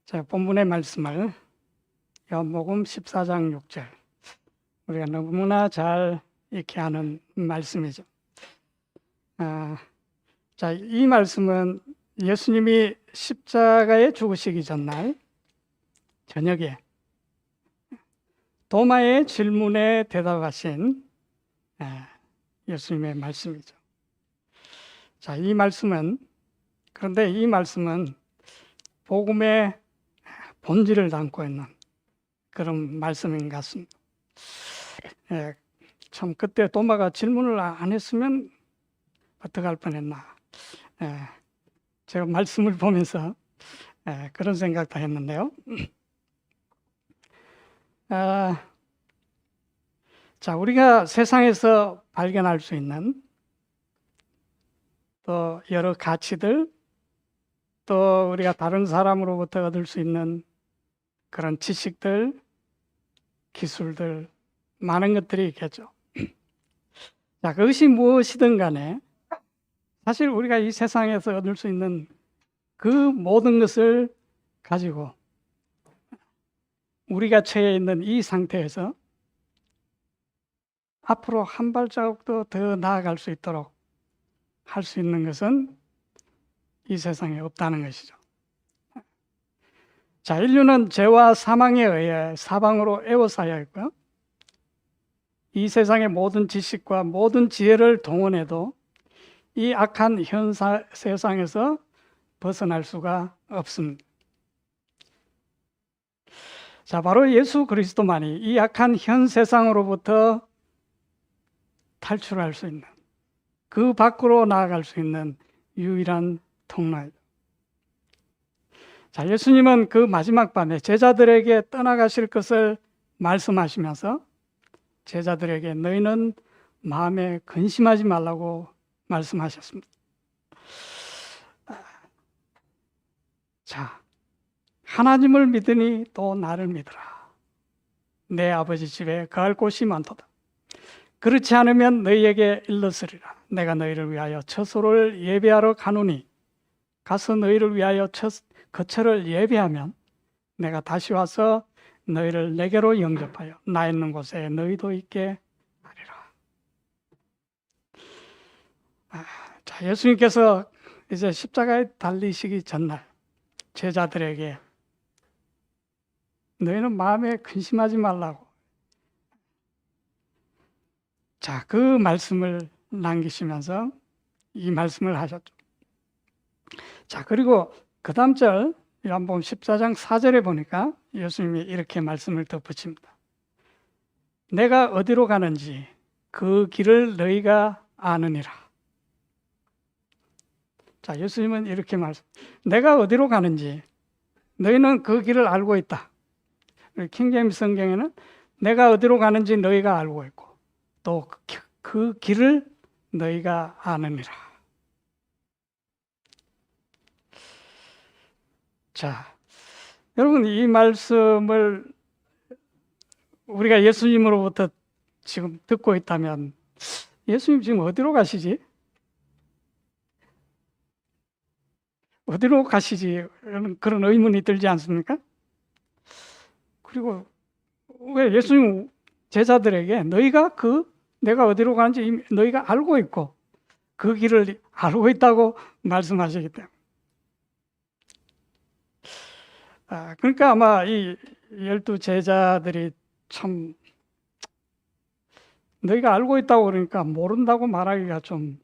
자, 본문의 말씀을 요한복음 14장 6절, 우리가 너무나 잘 익히 아는 말씀이죠. 자, 이 말씀은 예수님이 십자가에 죽으시기 전날 저녁에 도마의 질문에 대답하신 예수님의 말씀이죠. 자, 그런데 이 말씀은 복음의 본질을 담고 있는 그런 말씀인 것 같습니다. 참 그때 도마가 질문을 안 했으면 어떡할 뻔했나. 제가 말씀을 보면서 그런 생각도 했는데요. 자, 우리가 세상에서 발견할 수 있는 또 여러 가치들, 또 우리가 다른 사람으로부터 얻을 수 있는 그런 지식들, 기술들, 많은 것들이 있겠죠. 자, 그것이 무엇이든 간에 사실 우리가 이 세상에서 얻을 수 있는 그 모든 것을 가지고 우리가 처해 있는 이 상태에서 앞으로 한 발자국도 더 나아갈 수 있도록 할 수 있는 것은 이 세상에 없다는 것이죠. 자, 인류는 죄와 사망에 의해 사방으로 에워싸여 있고요. 이 세상의 모든 지식과 모든 지혜를 동원해도 이 악한 현 세상에서 벗어날 수가 없습니다. 자, 바로 예수 그리스도만이 이 악한 현 세상으로부터 탈출할 수 있는, 그 밖으로 나아갈 수 있는 유일한 통로입니다. 자, 예수님은 그 마지막 밤에 제자들에게 떠나가실 것을 말씀하시면서 제자들에게 너희는 마음에 근심하지 말라고 말씀하셨습니다. 자, 하나님을 믿으니 또 나를 믿으라. 내 아버지 집에 거할 곳이 많도다. 그렇지 않으면 너희에게 일렀으리라. 내가 너희를 위하여 처소를 예배하러 가노니 가서 너희를 위하여 거처를 예배하면 내가 다시 와서 너희를 내게로 영접하여 나 있는 곳에 너희도 있게 하리라. 자, 예수님께서 이제 십자가에 달리시기 전날 제자들에게 너희는 마음에 근심하지 말라고, 자, 그 말씀을 남기시면서 이 말씀을 하셨죠. 자, 그리고 그 다음 절 요한복음 14장 4절에 보니까 예수님이 이렇게 말씀을 덧붙입니다. 내가 어디로 가는지 그 길을 너희가 아느니라. 자, 예수님은 이렇게 내가 어디로 가는지 너희는 그 길을 알고 있다. 킹제임스 성경에는 내가 어디로 가는지 너희가 알고 있고 또 그 길을 너희가 아느니라. 자, 여러분, 이 말씀을 우리가 예수님으로부터 지금 듣고 있다면 예수님 지금 어디로 가시지? 어디로 가시지? 그런 의문이 들지 않습니까? 그리고 왜 예수님 제자들에게 내가 어디로 가는지 너희가 알고 있고 그 길을 알고 있다고 말씀하시기 때문에. 그러니까 아마 이 12 제자들이 참 너희가 알고 있다고 그러니까 모른다고 말하기가 좀,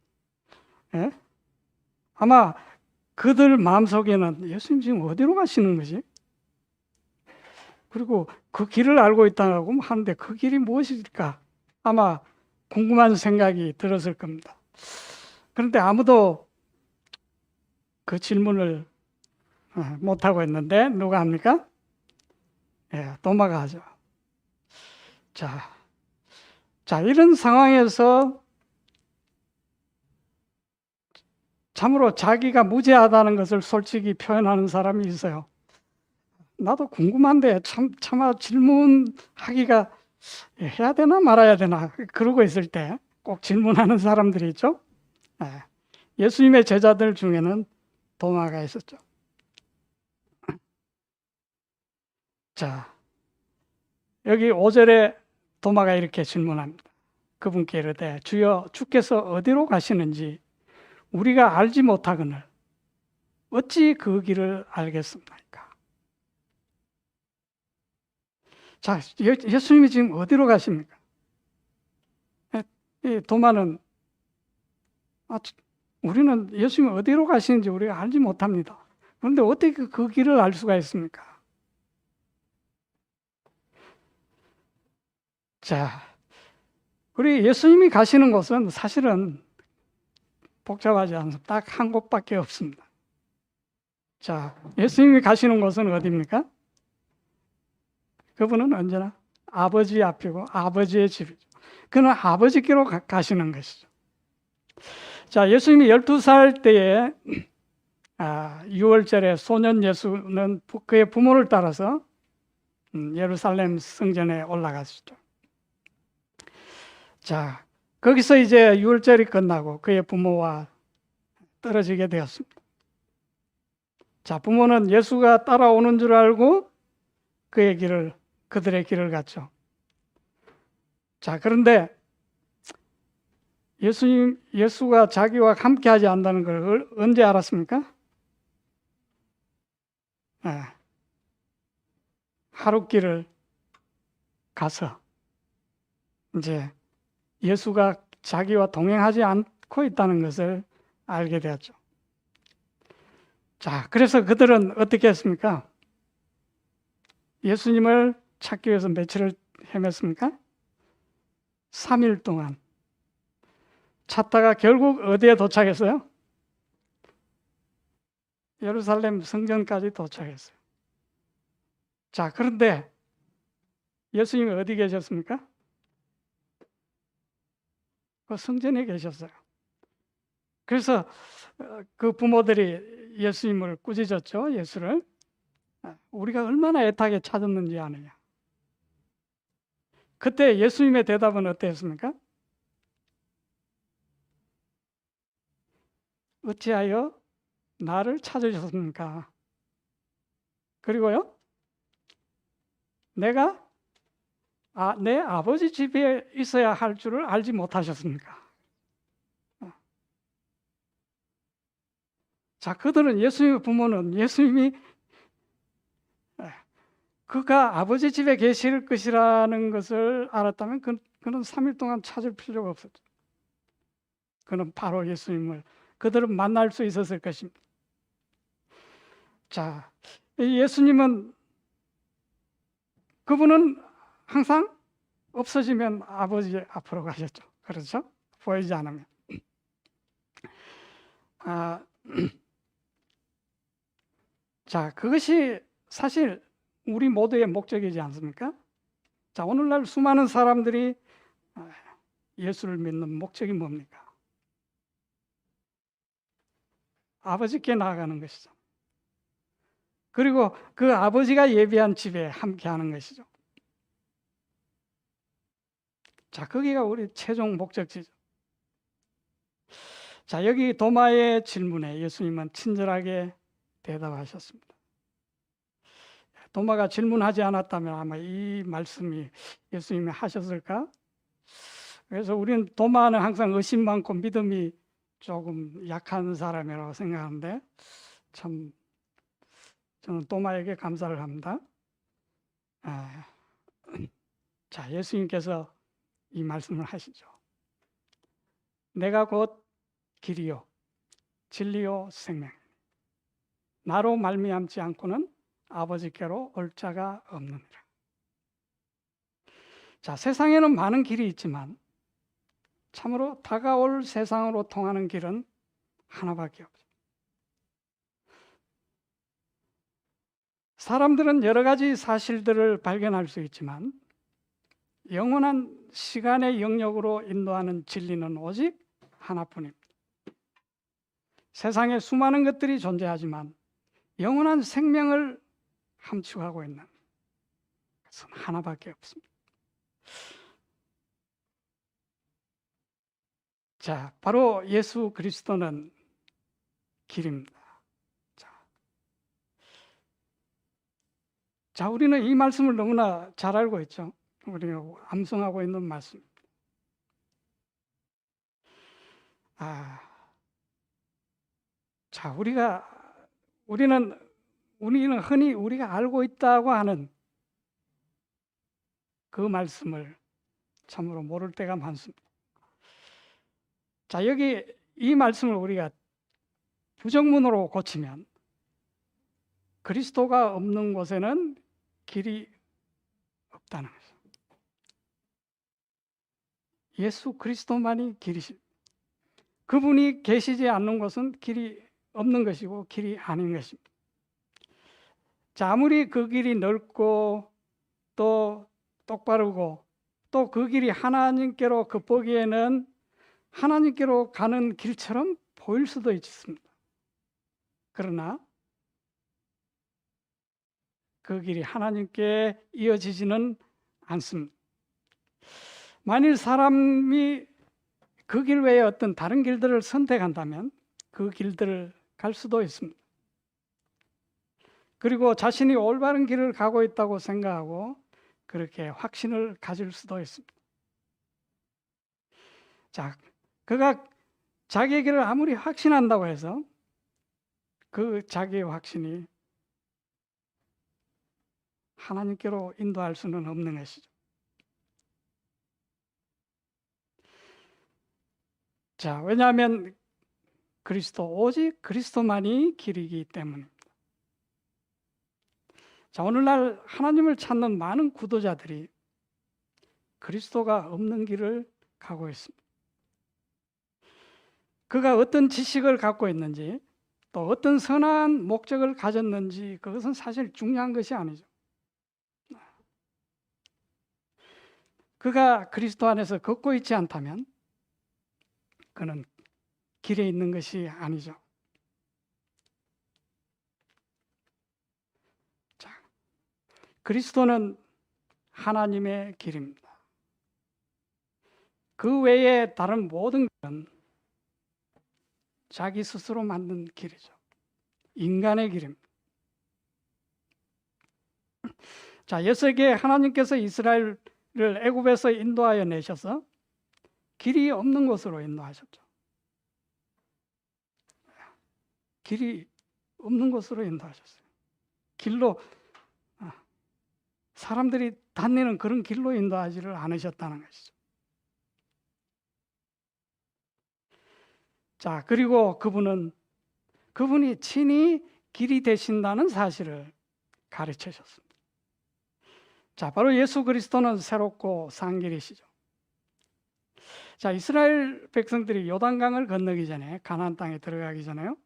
아마 그들 마음속에는 예수님 지금 어디로 가시는 거지? 그리고 그 길을 알고 있다고 하는데 그 길이 무엇일까? 아마 궁금한 생각이 들었을 겁니다. 그런데 아무도 그 질문을 못하고 있는데 누가 합니까? 도마가 하죠. 자, 이런 상황에서 참으로 자기가 무죄하다는 것을 솔직히 표현하는 사람이 있어요. 나도 궁금한데 차마 질문하기가 해야 되나 말아야 되나 그러고 있을 때 꼭 질문하는 사람들이 있죠. 예수님의 제자들 중에는 도마가 있었죠. 자, 여기 5절에 도마가 이렇게 질문합니다. 그분께 이르되 주여 주께서 어디로 가시는지 우리가 알지 못하거늘 어찌 그 길을 알겠습니까? 자, 예수님이 지금 어디로 가십니까? 이 도마는 우리는 예수님이 어디로 가시는지 우리가 알지 못합니다. 그런데 어떻게 그 길을 알 수가 있습니까? 자, 우리 예수님이 가시는 곳은 사실은 복잡하지 않습니다. 딱 한 곳밖에 없습니다. 자, 예수님이 가시는 곳은 어디입니까? 그분은 언제나 아버지 앞이고 아버지의 집이죠. 그는 아버지께로 가시는 것이죠. 자, 예수님이 12살 때에 6월절에 소년 예수는 그의 부모를 따라서 예루살렘 성전에 올라갔죠. 자, 거기서 이제 6월절이 끝나고 그의 부모와 떨어지게 되었습니다. 자, 부모는 예수가 따라오는 줄 알고 그들의 길을 갔죠. 자, 그런데 예수가 자기와 함께 하지 않는다는 걸 언제 알았습니까? 하룻길을 가서 이제 예수가 자기와 동행하지 않고 있다는 것을 알게 되었죠. 자, 그래서 그들은 어떻게 했습니까? 예수님을 찾기 위해서 며칠을 헤맸습니까? 3일 동안 찾다가 결국 어디에 도착했어요? 예루살렘 성전까지 도착했어요. 자, 그런데 예수님이 어디 계셨습니까? 그 성전에 계셨어요. 그래서 그 부모들이 예수님을 꾸짖었죠. 예수를. 우리가 얼마나 애타게 찾았는지 아느냐. 그때 예수님의 대답은 어땠습니까? 어찌하여 나를 찾으셨습니까? 그리고요, 내가 내 아버지 집에 있어야 할 줄을 알지 못하셨습니까? 자, 그들은 예수님의 부모는 예수님이 그가 아버지 집에 계실 것이라는 것을 알았다면 그는 3일 동안 찾을 필요가 없었죠. 그는 바로 예수님을 그들은 만날 수 있었을 것입니다. 자, 예수님은 그분은 항상 없어지면 아버지 앞으로 가셨죠. 그렇죠? 보이지 않으면. 자, 그것이 사실 우리 모두의 목적이지 않습니까? 자, 오늘날 수많은 사람들이 예수를 믿는 목적이 뭡니까? 아버지께 나아가는 것이죠. 그리고 그 아버지가 예비한 집에 함께 하는 것이죠. 자, 거기가 우리 최종 목적지죠. 자, 여기 도마의 질문에 예수님은 친절하게 대답하셨습니다. 도마가 질문하지 않았다면 아마 이 말씀이 예수님이 하셨을까? 그래서 우리는 도마는 항상 의심 많고 믿음이 조금 약한 사람이라고 생각하는데 참 저는 도마에게 감사를 합니다. 자, 예수님께서 이 말씀을 하시죠. 내가 곧 길이요 진리요 생명 나로 말미암지 않고는 아버지께로 올 자가 없느니라. 자, 세상에는 많은 길이 있지만 참으로 다가올 세상으로 통하는 길은 하나밖에 없어요. 사람들은 여러 가지 사실들을 발견할 수 있지만 영원한 시간의 영역으로 인도하는 진리는 오직 하나뿐입니다. 세상에 수많은 것들이 존재하지만 영원한 생명을 함축하고 있는 것은 하나밖에 없습니다. 자, 바로 예수 그리스도는 길입니다. 자, 자, 우리는 이 말씀을 너무나 잘 알고 있죠. 우리가 암송하고 있는 말씀. 자, 우리는 흔히 우리가 알고 있다고 하는 그 말씀을 참으로 모를 때가 많습니다. 자, 여기 이 말씀을 우리가 부정문으로 고치면 그리스도가 없는 곳에는 길이 없다는 거죠. 예수 그리스도만이 길이십니다. 그분이 계시지 않는 곳은 길이 없는 것이고 길이 아닌 것입니다. 자, 아무리 그 길이 넓고 또 똑바르고 또 그 길이 하나님께로 겉보기에는 하나님께로 가는 길처럼 보일 수도 있습니다. 그러나 그 길이 하나님께 이어지지는 않습니다. 만일 사람이 그 길 외에 어떤 다른 길들을 선택한다면 그 길들을 갈 수도 있습니다. 그리고 자신이 올바른 길을 가고 있다고 생각하고 그렇게 확신을 가질 수도 있습니다. 자, 그가 자기의 길을 아무리 확신한다고 해서 그 자기의 확신이 하나님께로 인도할 수는 없는 것이죠. 자, 왜냐하면 오직 그리스도만이 길이기 때문입니다. 자, 오늘날 하나님을 찾는 많은 구도자들이 그리스도가 없는 길을 가고 있습니다. 그가 어떤 지식을 갖고 있는지 또 어떤 선한 목적을 가졌는지 그것은 사실 중요한 것이 아니죠. 그가 그리스도 안에서 걷고 있지 않다면 그는 길에 있는 것이 아니죠. 자, 그리스도는 하나님의 길입니다. 그 외에 다른 모든 길은 자기 스스로 만든 길이죠. 인간의 길입니다. 자, 옛세기에 하나님께서 이스라엘을 애굽에서 인도하여 내셔서 길이 없는 곳으로 인도하셨죠. 길이 없는 곳으로 인도하셨어요. 사람들이 다니는 그런 길로 인도하지를 않으셨다는 것이죠. 자, 그리고 그분이 친히 길이 되신다는 사실을 가르치셨습니다. 자, 바로 예수 그리스도는 새롭고 산 길이시죠. 자, 이스라엘 백성들이 요단강을 건너기 전에 가나안 땅에 들어가기 전에요.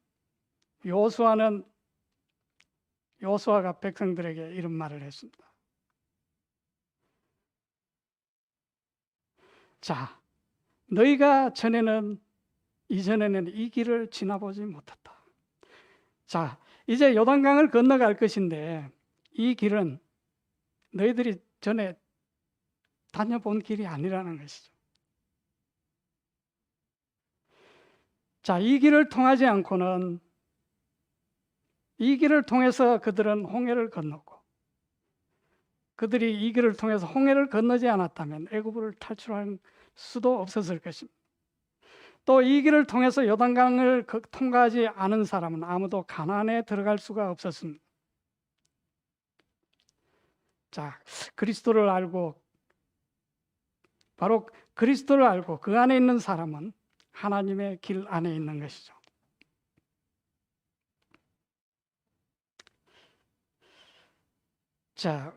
여호수아가 백성들에게 이런 말을 했습니다. 자, 너희가 이전에는 이 길을 지나보지 못했다. 자, 이제 요단강을 건너갈 것인데 이 길은 너희들이 전에 다녀본 길이 아니라는 것이죠. 자, 이 길을 통해서 그들은 홍해를 건넜고 그들이 이 길을 통해서 홍해를 건너지 않았다면 애굽을 탈출할 수도 없었을 것입니다. 또 이 길을 통해서 요단강을 통과하지 않은 사람은 아무도 가나안에 들어갈 수가 없었습니다. 자, 바로 그리스도를 알고 그 안에 있는 사람은 하나님의 길 안에 있는 것이죠. 자,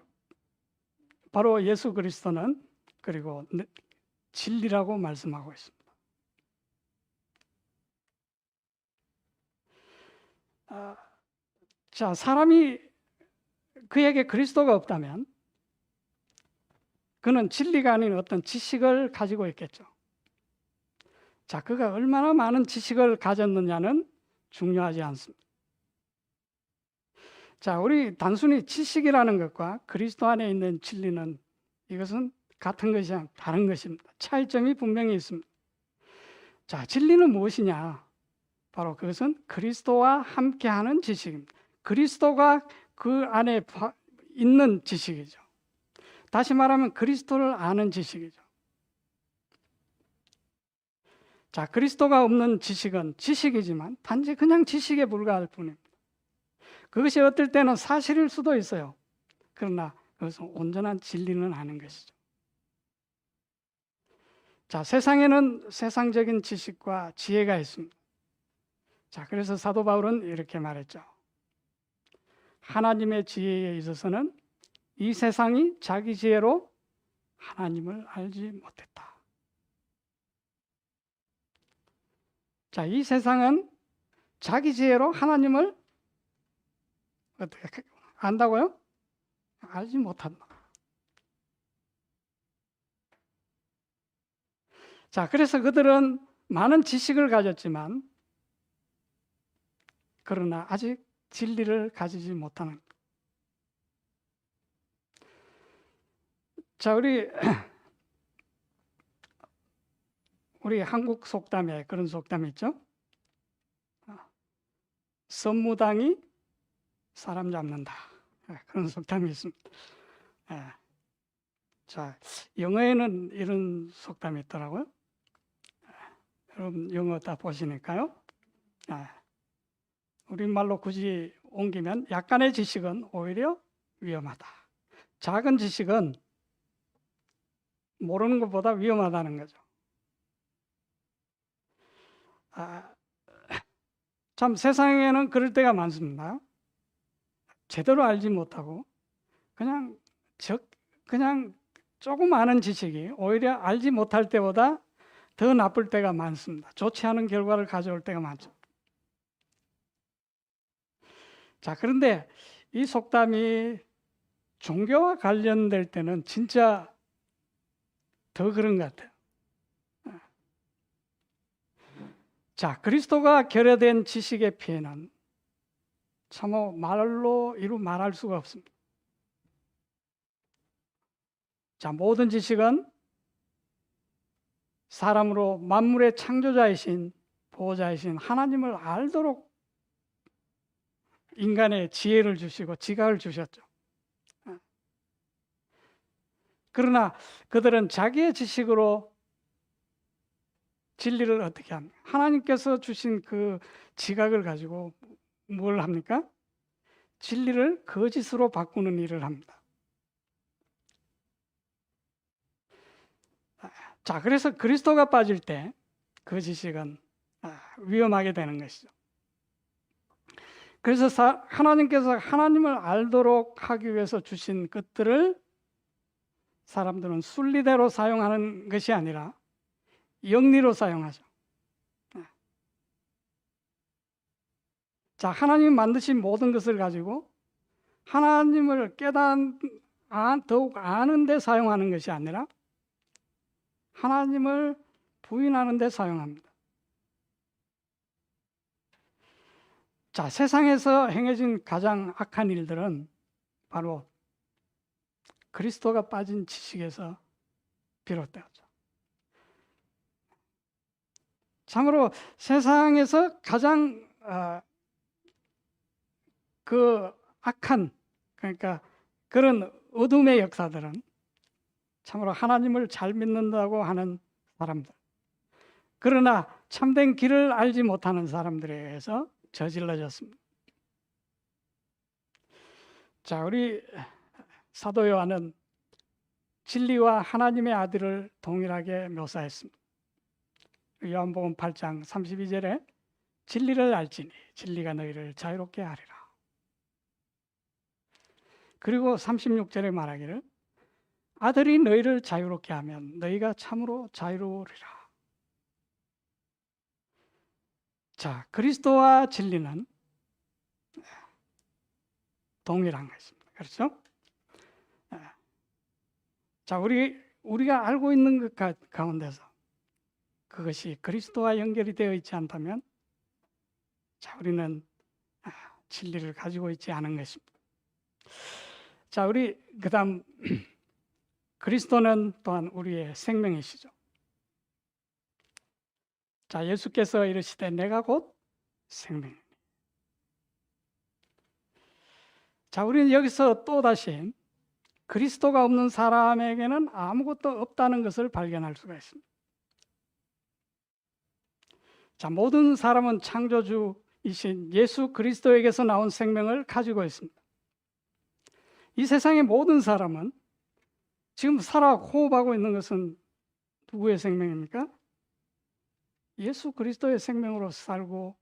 바로 예수 그리스도는 그리고 진리라고 말씀하고 있습니다. 자, 사람이 그에게 그리스도가 없다면 그는 진리가 아닌 어떤 지식을 가지고 있겠죠. 자, 그가 얼마나 많은 지식을 가졌느냐는 중요하지 않습니다. 자, 우리 단순히 지식이라는 것과 그리스도 안에 있는 진리는 이것은 같은 것이 아니라 다른 것입니다. 차이점이 분명히 있습니다. 자, 진리는 무엇이냐? 바로 그것은 그리스도와 함께하는 지식입니다. 그리스도가 그 안에 있는 지식이죠. 다시 말하면 그리스도를 아는 지식이죠. 자, 그리스도가 없는 지식은 지식이지만 단지 그냥 지식에 불과할 뿐입니다. 그것이 어떨 때는 사실일 수도 있어요. 그러나 그것은 온전한 진리는 아닌 것이죠. 자, 세상에는 세상적인 지식과 지혜가 있습니다. 자, 그래서 사도 바울은 이렇게 말했죠. 하나님의 지혜에 있어서는 이 세상이 자기 지혜로 하나님을 알지 못했다. 자, 이 세상은 자기 지혜로 하나님을 어떻게 안다고요? 알지 못한다. 자, 그래서 그들은 많은 지식을 가졌지만 그러나 아직 진리를 가지지 못하는. 자, 우리 한국 속담에 그런 속담이 있죠. 선무당이 사람 잡는다. 그런 속담이 있습니다. 자, 영어에는 이런 속담이 있더라고요. 여러분 영어 다 보시니까요. 우리말로 굳이 옮기면 약간의 지식은 오히려 위험하다. 작은 지식은 모르는 것보다 위험하다는 거죠. 참 세상에는 그럴 때가 많습니다. 제대로 알지 못하고 그냥 조금 아는 지식이 오히려 알지 못할 때보다 더 나쁠 때가 많습니다. 좋지 않은 결과를 가져올 때가 많죠. 자, 그런데 이 속담이 종교와 관련될 때는 진짜 더 그런 것 같아요. 자, 그리스도가 결여된 지식의 피해는 참으로 말로 이루 말할 수가 없습니다. 자, 모든 지식은 사람으로 만물의 창조자이신 보호자이신 하나님을 알도록 인간의 지혜를 주시고 지각을 주셨죠. 그러나 그들은 자기의 지식으로 진리를 어떻게 합니까? 하나님께서 주신 그 지각을 가지고 뭘 합니까? 진리를 거짓으로 바꾸는 일을 합니다. 자, 그래서 그리스도가 빠질 때 그 지식은 위험하게 되는 것이죠. 그래서 하나님께서 하나님을 알도록 하기 위해서 주신 것들을 사람들은 순리대로 사용하는 것이 아니라 영리로 사용하죠. 자, 하나님 만드신 모든 것을 가지고 하나님을 더욱 아는 데 사용하는 것이 아니라 하나님을 부인하는 데 사용합니다. 자, 세상에서 행해진 가장 악한 일들은 바로 그리스도가 빠진 지식에서 비롯되었죠. 참으로 세상에서 가장 그 악한, 그러니까 그런 어둠의 역사들은 참으로 하나님을 잘 믿는다고 하는 사람들, 그러나 참된 길을 알지 못하는 사람들에 의해서 저질러졌습니다. 자, 우리 사도 요한은 진리와 하나님의 아들을 동일하게 묘사했습니다. 요한복음 8장 32절에 진리를 알지니 진리가 너희를 자유롭게 하리라. 그리고 36절에 말하기를 아들이 너희를 자유롭게 하면 너희가 참으로 자유로우리라. 자, 그리스도와 진리는 동일한 것입니다. 그렇죠? 자, 우리가 알고 있는 것 가운데서 그것이 그리스도와 연결이 되어 있지 않다면 자, 우리는 진리를 가지고 있지 않은 것입니다. 자, 그다음 그리스도는 또한 우리의 생명이시죠. 자, 예수께서 이르시되 내가 곧 생명이니. 자, 우리는 여기서 또다시 그리스도가 없는 사람에게는 아무것도 없다는 것을 발견할 수가 있습니다. 자, 모든 사람은 창조주이신 예수 그리스도에게서 나온 생명을 가지고 있습니다. 이 세상의 모든 사람은 지금 살아 호흡하고 있는 것은 누구의 생명입니까? 예수 그리스도의 생명으로 살고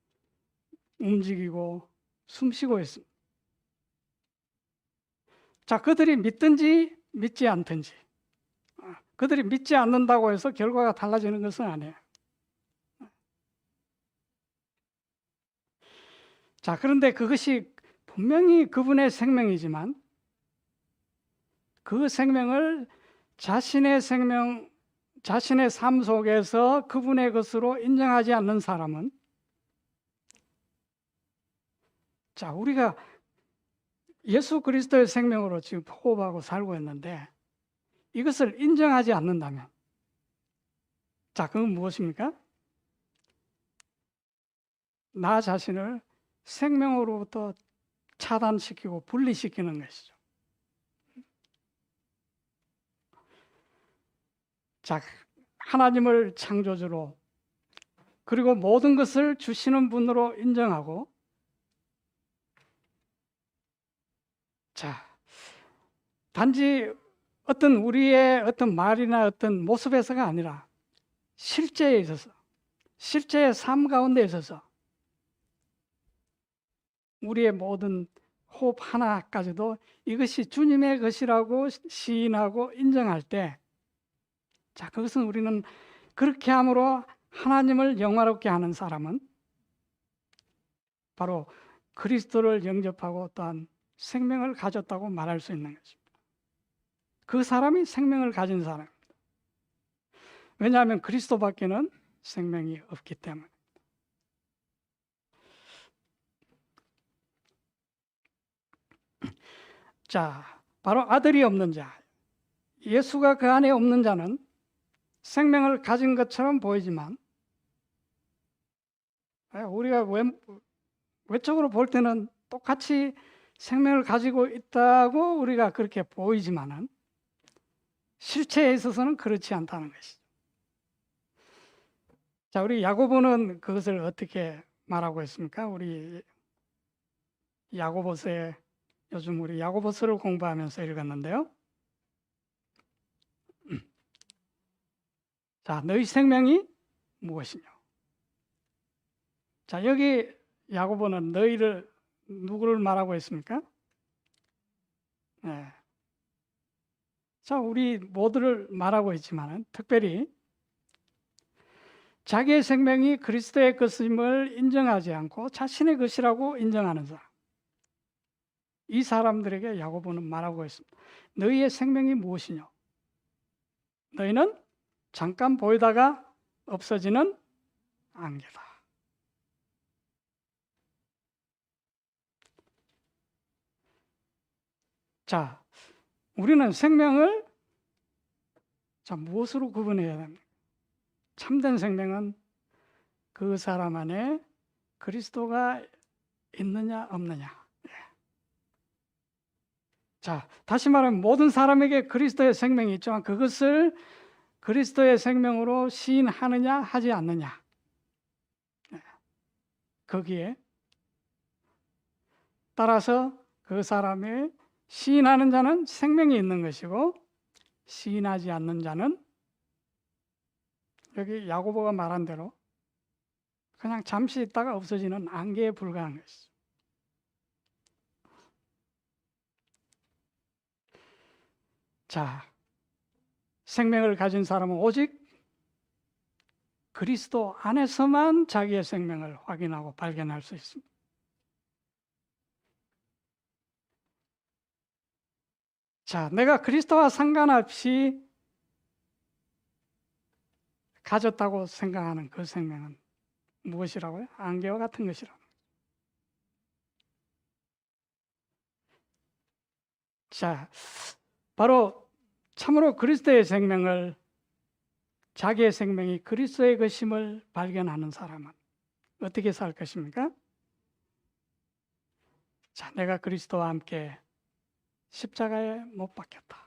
움직이고 숨쉬고 있습니다. 자, 그들이 믿든지 믿지 않든지, 그들이 믿지 않는다고 해서 결과가 달라지는 것은 아니에요. 자, 그런데 그것이 분명히 그분의 생명이지만 그 생명을 자신의 삶 속에서 그분의 것으로 인정하지 않는 사람은, 자, 우리가 예수 그리스도의 생명으로 지금 호흡하고 살고 있는데 이것을 인정하지 않는다면, 자, 그건 무엇입니까? 나 자신을 생명으로부터 차단시키고 분리시키는 것이죠. 자, 하나님을 창조주로 그리고 모든 것을 주시는 분으로 인정하고, 자, 단지 어떤 우리의 어떤 말이나 어떤 모습에서가 아니라 실제에 있어서, 실제의 삶 가운데 있어서 우리의 모든 호흡 하나까지도 이것이 주님의 것이라고 시인하고 인정할 때, 자, 그것은 우리는 그렇게 함으로 하나님을 영화롭게 하는 사람은 바로 그리스도를 영접하고 또한 생명을 가졌다고 말할 수 있는 것입니다. 그 사람이 생명을 가진 사람입니다. 왜냐하면 그리스도밖에는 생명이 없기 때문에. 자, 바로 아들이 없는 자, 예수가 그 안에 없는 자는 생명을 가진 것처럼 보이지만 우리가 외적으로 볼 때는 똑같이 생명을 가지고 있다고 우리가 그렇게 보이지만은 실체에 있어서는 그렇지 않다는 것이죠. 자, 우리 야고보는 그것을 어떻게 말하고 있습니까? 우리 야고보서에, 요즘 우리 야고보서를 공부하면서 읽었는데요. 자, 너희 생명이 무엇이냐? 자, 여기 야고보는 누구를 말하고 있습니까? 네. 자, 우리 모두를 말하고 있지만 특별히 자기의 생명이 그리스도의 것임을 인정하지 않고 자신의 것이라고 인정하는 사람, 이 사람들에게 야고보는 말하고 있습니다. 너희의 생명이 무엇이냐? 너희는 잠깐 보이다가 없어지는 안개다. 자, 우리는 생명을 무엇으로 구분해야 됩니까? 참된 생명은 그 사람 안에 그리스도가 있느냐 없느냐. 자, 다시 말하면 모든 사람에게 그리스도의 생명이 있지만 그것을 그리스도의 생명으로 시인하느냐 하지 않느냐. 거기에 따라서 그 사람의 시인하는 자는 생명이 있는 것이고 시인하지 않는 자는 여기 야고보가 말한 대로 그냥 잠시 있다가 없어지는 안개에 불과한 것이죠. 자, 생명을 가진 사람은 오직 그리스도 안에서만 자기의 생명을 확인하고 발견할 수 있습니다. 자, 내가 그리스도와 상관없이 가졌다고 생각하는 그 생명은 무엇이라고요? 안개와 같은 것이라고. 자, 바로 참으로 그리스도의 생명을, 자기의 생명이 그리스도의 것임을 발견하는 사람은 어떻게 살 것입니까? 자, 내가 그리스도와 함께 십자가에 못 박혔다.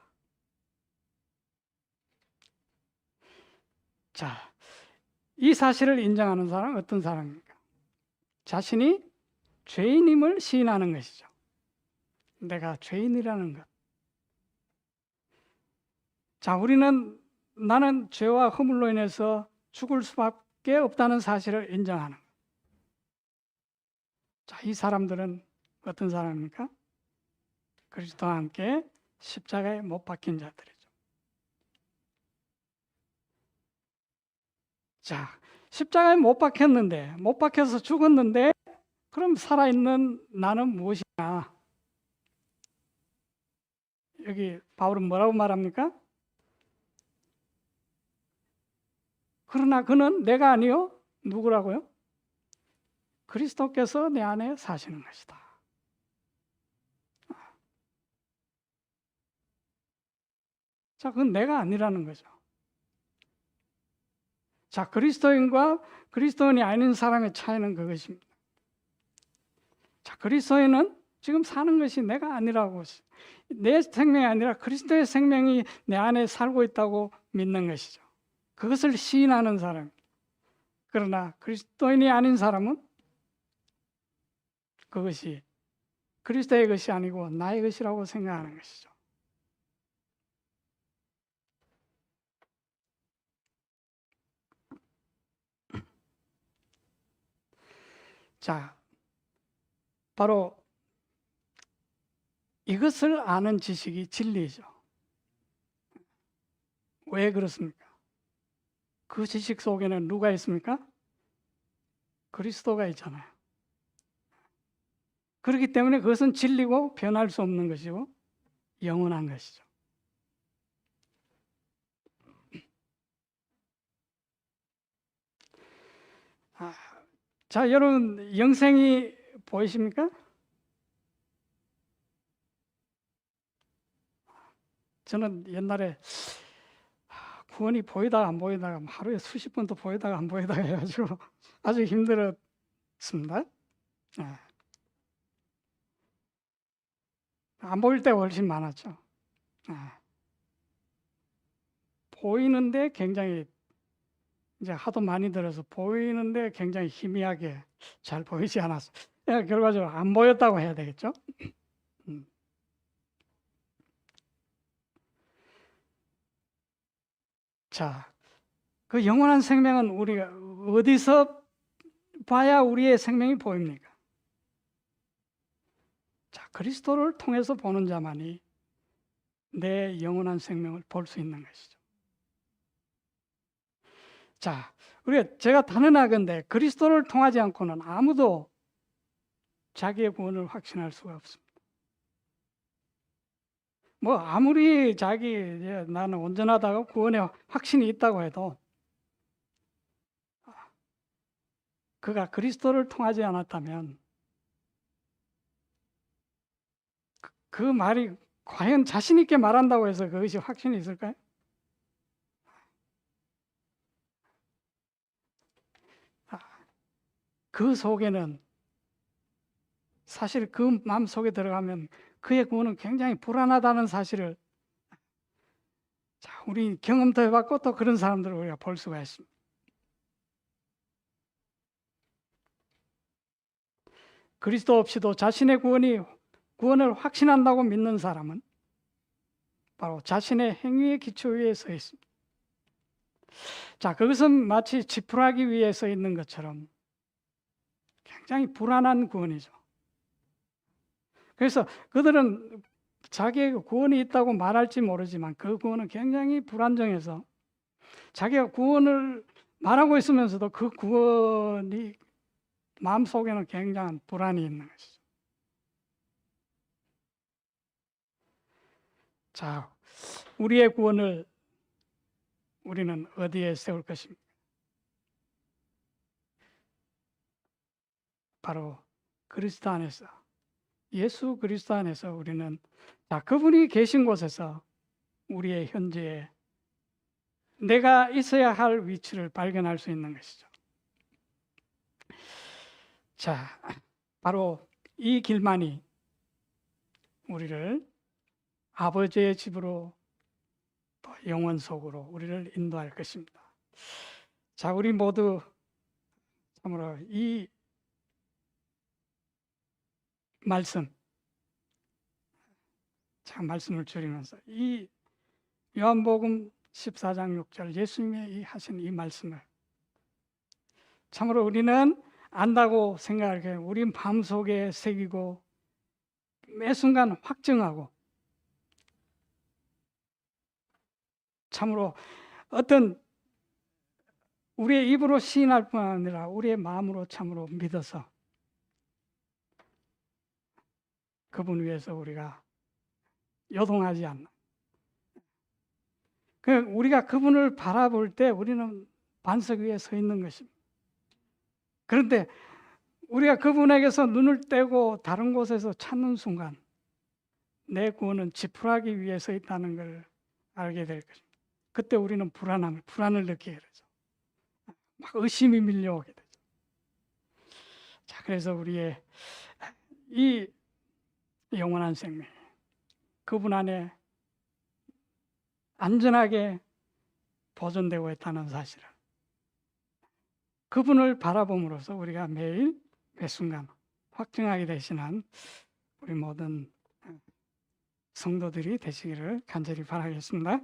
자, 이 사실을 인정하는 사람은 어떤 사람입니까? 자신이 죄인임을 시인하는 것이죠. 내가 죄인이라는 것. 자, 나는 죄와 허물로 인해서 죽을 수밖에 없다는 사실을 인정하는 것. 자, 이 사람들은 어떤 사람입니까? 그리스도와 함께 십자가에 못 박힌 자들이죠. 자, 십자가에 못 박혀서 죽었는데, 그럼 살아있는 나는 무엇이냐? 여기 바울은 뭐라고 말합니까? 그러나 그는 내가 아니요. 누구라고요? 그리스도께서 내 안에 사시는 것이다. 자, 그건 내가 아니라는 거죠. 자, 그리스도인과 그리스도인이 아닌 사람의 차이는 그것입니다. 자, 그리스도인은 지금 사는 것이 내가 아니라고, 내 생명이 아니라 그리스도의 생명이 내 안에 살고 있다고 믿는 것이죠. 그것을 시인하는 사람. 그러나 그리스도인이 아닌 사람은 그것이 그리스도의 것이 아니고 나의 것이라고 생각하는 것이죠. 자, 바로 이것을 아는 지식이 진리죠. 왜 그렇습니까? 그 지식 속에는 누가 있습니까? 그리스도가 있잖아요. 그렇기 때문에 그것은 진리고 변할 수 없는 것이고 영원한 것이죠. 자, 여러분 영생이 보이십니까? 저는 옛날에 구원이 보이다가 안 보이다가 하루에 수십 번도 보이다가 안 보이다가 해가지고 아주 힘들었습니다. 안 보일 때가 훨씬 많았죠. 보이는데 굉장히 이제 하도 많이 들어서 보이는데 굉장히 희미하게 잘 보이지 않았어. 결과적으로 안 보였다고 해야 되겠죠. 자, 그 영원한 생명은 우리가 어디서 봐야 우리의 생명이 보입니까? 자, 그리스도를 통해서 보는 자만이 내 영원한 생명을 볼 수 있는 것이죠. 자, 제가 단언하건대 그리스도를 통하지 않고는 아무도 자기의 구원을 확신할 수가 없습니다. 뭐 아무리 나는 온전하다고 구원에 확신이 있다고 해도 그가 그리스도를 통하지 않았다면 그 말이 과연 자신 있게 말한다고 해서 그것이 확신이 있을까요? 그 속에는 사실 그 마음 속에 들어가면 그의 구원은 굉장히 불안하다는 사실을 우리 경험도 해봤고 또 그런 사람들을 우리가 볼 수가 있습니다. 그리스도 없이도 자신의 구원을 확신한다고 믿는 사람은 바로 자신의 행위의 기초 위에 서 있습니다. 자, 그것은 마치 지푸라기 위에 서 있는 것처럼 굉장히 불안한 구원이죠. 그래서 그들은 자기의 구원이 있다고 말할지 모르지만 그 구원은 굉장히 불안정해서 자기가 구원을 말하고 있으면서도 그 구원이 마음속에는 굉장한 불안이 있는 것이죠. 자, 우리의 구원을 우리는 어디에 세울 것입니까? 바로 그리스도 안에서, 예수 그리스도 안에서 우리는 그분이 계신 곳에서 우리의 현재에 내가 있어야 할 위치를 발견할 수 있는 것이죠. 자, 바로 이 길만이 우리를 아버지의 집으로 또 영원 속으로 우리를 인도할 것입니다. 자, 우리 모두 참으로 이 말씀, 참 말씀을 줄이면서 이 요한복음 14장 6절 예수님의 이 하신 이 말씀을 참으로 우리는 안다고 생각해 우리 마음속에 새기고 매 순간 확증하고 참으로 어떤 우리의 입으로 시인할 뿐 아니라 우리의 마음으로 참으로 믿어서 그분 위해서 우리가 요동하지 않는 우리가 그분을 바라볼 때 우리는 반석 위에 서 있는 것입니다. 그런데 우리가 그분에게서 눈을 떼고 다른 곳에서 찾는 순간 내 구원은 지푸라기 위에 서 있다는 걸 알게 될 것입니다. 그때 우리는 불안을 느끼게 되죠. 막 의심이 밀려오게 되죠. 자, 그래서 우리의 이 영원한 생명, 그분 안에 안전하게 보존되고 있다는 사실을 그분을 바라봄으로써 우리가 매일 매 순간 확증하게 되시는 우리 모든 성도들이 되시기를 간절히 바라겠습니다.